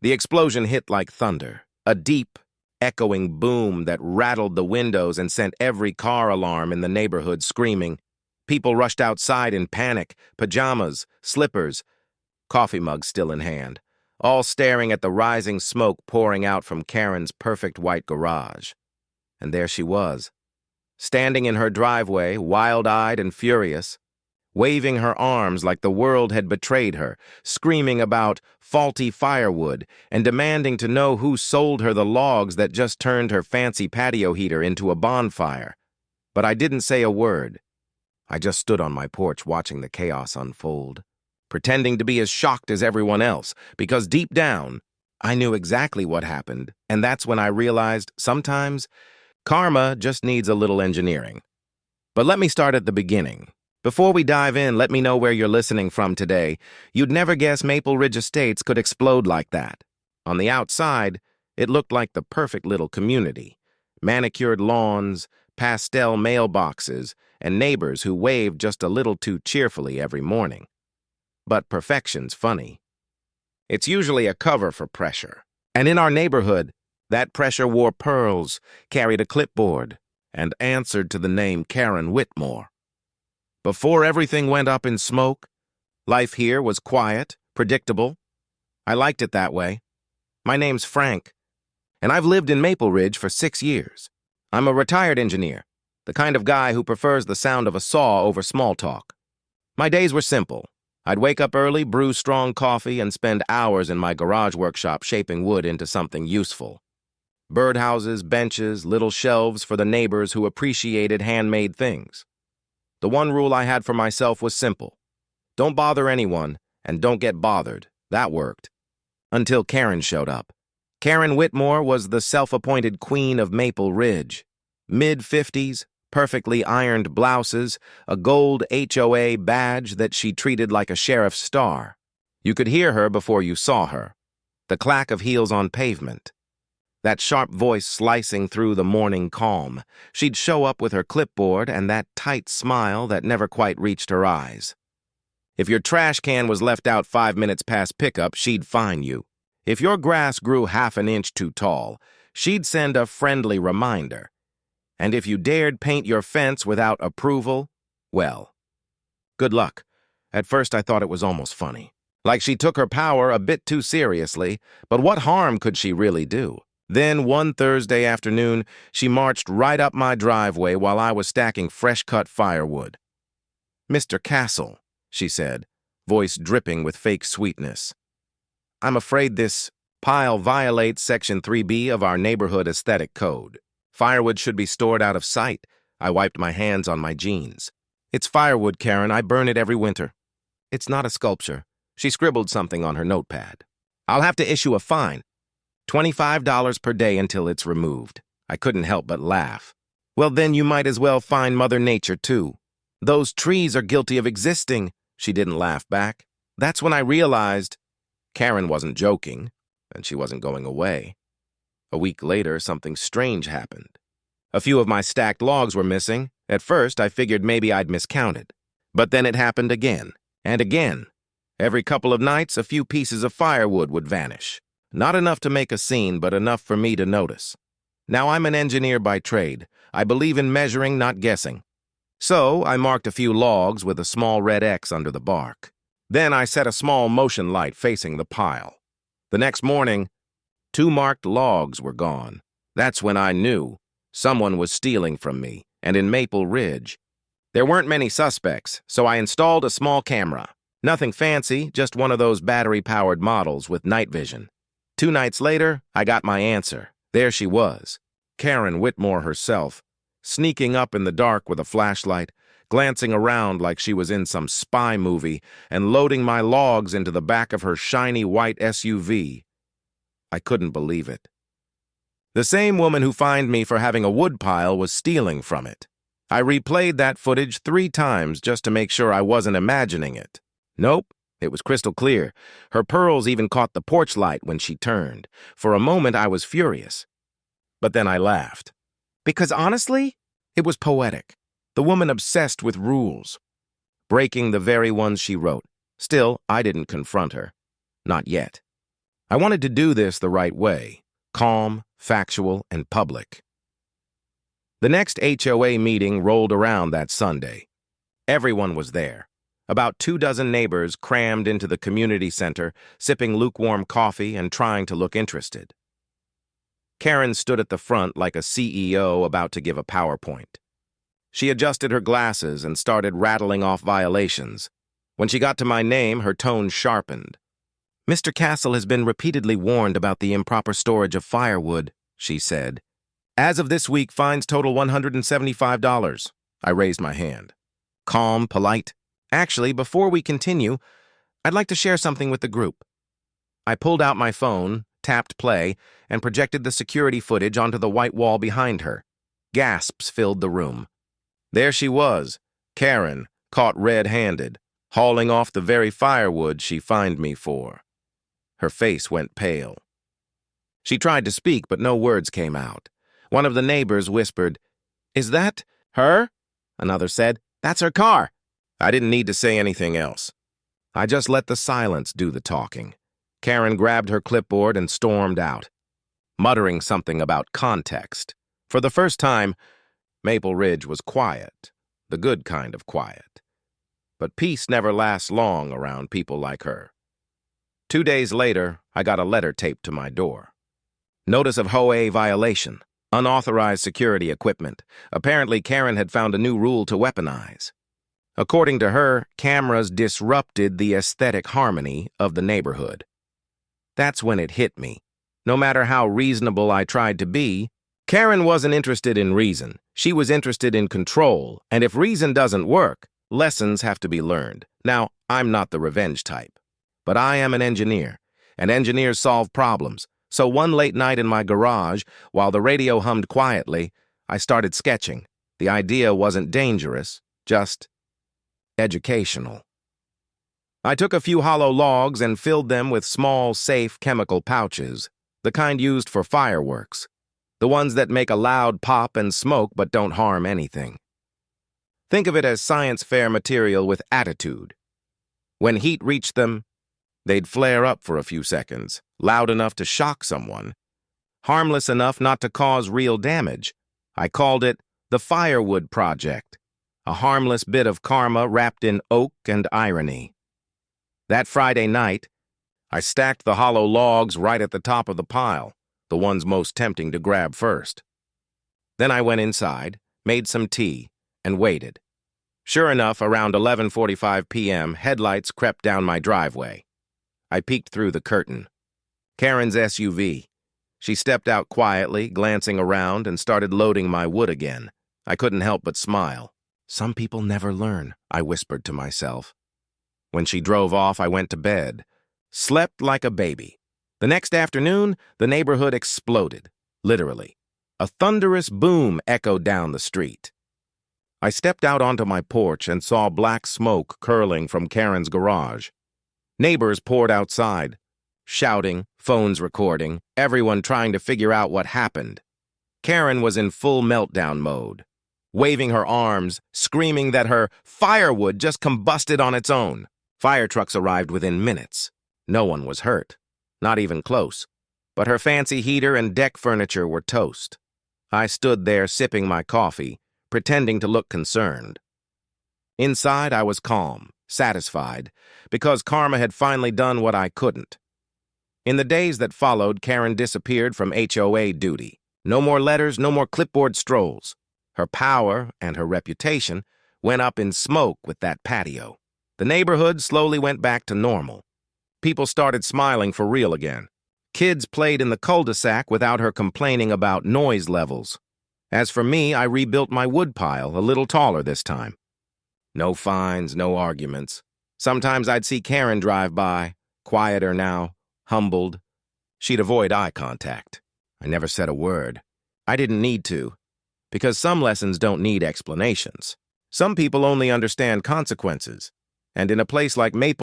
The explosion hit like thunder, a deep, echoing boom that rattled the windows and sent every car alarm in the neighborhood screaming. People rushed outside in panic, pajamas, slippers, coffee mugs still in hand, all staring at the rising smoke pouring out from Karen's perfect white garage. And there she was, standing in her driveway, wild-eyed and furious, waving her arms like the world had betrayed her, screaming about faulty firewood and demanding to know who sold her the logs that just turned her fancy patio heater into a bonfire. But I didn't say a word. I just stood on my porch watching the chaos unfold, pretending to be as shocked as everyone else, because deep down, I knew exactly what happened, and that's when I realized sometimes karma just needs a little engineering. But let me start at the beginning. Before we dive in, let me know where you're listening from today. You'd never guess Maple Ridge Estates could explode like that. On the outside, it looked like the perfect little community. Manicured lawns, pastel mailboxes, and neighbors who waved just a little too cheerfully every morning. But perfection's funny. It's usually a cover for pressure. And in our neighborhood, that pressure wore pearls, carried a clipboard, and answered to the name Karen Whitmore. Before everything went up in smoke, life here was quiet, predictable. I liked it that way. My name's Frank, and I've lived in Maple Ridge for 6 years. I'm a retired engineer, the kind of guy who prefers the sound of a saw over small talk. My days were simple. I'd wake up early, brew strong coffee, and spend hours in my garage workshop shaping wood into something useful. Birdhouses, benches, little shelves for the neighbors who appreciated handmade things. The one rule I had for myself was simple. Don't bother anyone, and don't get bothered. That worked. Until Karen showed up. Karen Whitmore was the self-appointed queen of Maple Ridge. Mid-50s, perfectly ironed blouses, a gold HOA badge that she treated like a sheriff's star. You could hear her before you saw her. The clack of heels on pavement. That sharp voice slicing through the morning calm. She'd show up with her clipboard and that tight smile that never quite reached her eyes. If your trash can was left out 5 minutes past pickup, she'd fine you. If your grass grew half an inch too tall, she'd send a friendly reminder. And if you dared paint your fence without approval, well, good luck. At first I thought it was almost funny. Like she took her power a bit too seriously, but what harm could she really do? Then, one Thursday afternoon, she marched right up my driveway while I was stacking fresh-cut firewood. "Mr. Castle," she said, voice dripping with fake sweetness. "I'm afraid this pile violates Section 3B of our neighborhood aesthetic code. Firewood should be stored out of sight." I wiped my hands on my jeans. "It's firewood, Karen. I burn it every winter." "It's not a sculpture." She scribbled something on her notepad. "I'll have to issue a fine. $25 per day until it's removed." I couldn't help but laugh. "Well, then you might as well fine Mother Nature, too. Those trees are guilty of existing." She didn't laugh back. That's when I realized Karen wasn't joking, and she wasn't going away. A week later, something strange happened. A few of my stacked logs were missing. At first, I figured maybe I'd miscounted. But then it happened again, and again. Every couple of nights, a few pieces of firewood would vanish. Not enough to make a scene, but enough for me to notice. Now, I'm an engineer by trade. I believe in measuring, not guessing. So, I marked a few logs with a small red X under the bark. Then I set a small motion light facing the pile. The next morning, 2 marked logs were gone. That's when I knew someone was stealing from me, and in Maple Ridge. There weren't many suspects, so I installed a small camera. Nothing fancy, just one of those battery-powered models with night vision. 2 nights later, I got my answer. There she was, Karen Whitmore herself, sneaking up in the dark with a flashlight, glancing around like she was in some spy movie, and loading my logs into the back of her shiny white SUV. I couldn't believe it. The same woman who fined me for having a woodpile was stealing from it. I replayed that footage 3 times just to make sure I wasn't imagining it. Nope. It was crystal clear. Her pearls even caught the porch light when she turned. For a moment, I was furious. But then I laughed. Because honestly, it was poetic. The woman obsessed with rules, breaking the very ones she wrote. Still, I didn't confront her. Not yet. I wanted to do this the right way, calm, factual, and public. The next HOA meeting rolled around that Sunday. Everyone was there. About 24 neighbors crammed into the community center, sipping lukewarm coffee and trying to look interested. Karen stood at the front like a CEO about to give a PowerPoint. She adjusted her glasses and started rattling off violations. When she got to my name, her tone sharpened. "Mr. Castle has been repeatedly warned about the improper storage of firewood," she said. "As of this week, fines total $175. I raised my hand. Calm, polite. "Actually, before we continue, I'd like to share something with the group." I pulled out my phone, tapped play, and projected the security footage onto the white wall behind her. Gasps filled the room. There she was, Karen, caught red-handed, hauling off the very firewood she fined me for. Her face went pale. She tried to speak, but no words came out. One of the neighbors whispered, "Is that her?" Another said, "That's her car." I didn't need to say anything else. I just let the silence do the talking. Karen grabbed her clipboard and stormed out, muttering something about context. For the first time, Maple Ridge was quiet, the good kind of quiet. But peace never lasts long around people like her. 2 days later, I got a letter taped to my door. Notice of HOA violation, unauthorized security equipment. Apparently, Karen had found a new rule to weaponize. According to her, cameras disrupted the aesthetic harmony of the neighborhood. That's when it hit me. No matter how reasonable I tried to be, Karen wasn't interested in reason. She was interested in control, and if reason doesn't work, lessons have to be learned. Now, I'm not the revenge type, but I am an engineer, and engineers solve problems. So one late night in my garage, while the radio hummed quietly, I started sketching. The idea wasn't dangerous, just educational. I took a few hollow logs and filled them with small, safe chemical pouches, the kind used for fireworks, the ones that make a loud pop and smoke but don't harm anything. Think of it as science fair material with attitude. When heat reached them, they'd flare up for a few seconds, loud enough to shock someone, harmless enough not to cause real damage. I called it the Firewood Project, a harmless bit of karma wrapped in oak and irony. That Friday night, I stacked the hollow logs right at the top of the pile, the ones most tempting to grab first. Then I went inside, made some tea, and waited. Sure enough, around 11:45 p.m., headlights crept down my driveway. I peeked through the curtain. Karen's SUV. She stepped out quietly, glancing around, and started loading my wood again. I couldn't help but smile. "Some people never learn," I whispered to myself. When she drove off, I went to bed, slept like a baby. The next afternoon, the neighborhood exploded, literally. A thunderous boom echoed down the street. I stepped out onto my porch and saw black smoke curling from Karen's garage. Neighbors poured outside, shouting, phones recording, everyone trying to figure out what happened. Karen was in full meltdown mode, waving her arms, screaming that her firewood just combusted on its own. Fire trucks arrived within minutes. No one was hurt, not even close, but her fancy heater and deck furniture were toast. I stood there sipping my coffee, pretending to look concerned. Inside, I was calm, satisfied, because karma had finally done what I couldn't. In the days that followed, Karen disappeared from HOA duty. No more letters, no more clipboard strolls. Her power and her reputation went up in smoke with that patio. The neighborhood slowly went back to normal. People started smiling for real again. Kids played in the cul-de-sac without her complaining about noise levels. As for me, I rebuilt my woodpile a little taller this time. No fines, no arguments. Sometimes I'd see Karen drive by, quieter now, humbled. She'd avoid eye contact. I never said a word. I didn't need to, because some lessons don't need explanations. Some people only understand consequences, and in a place like Maple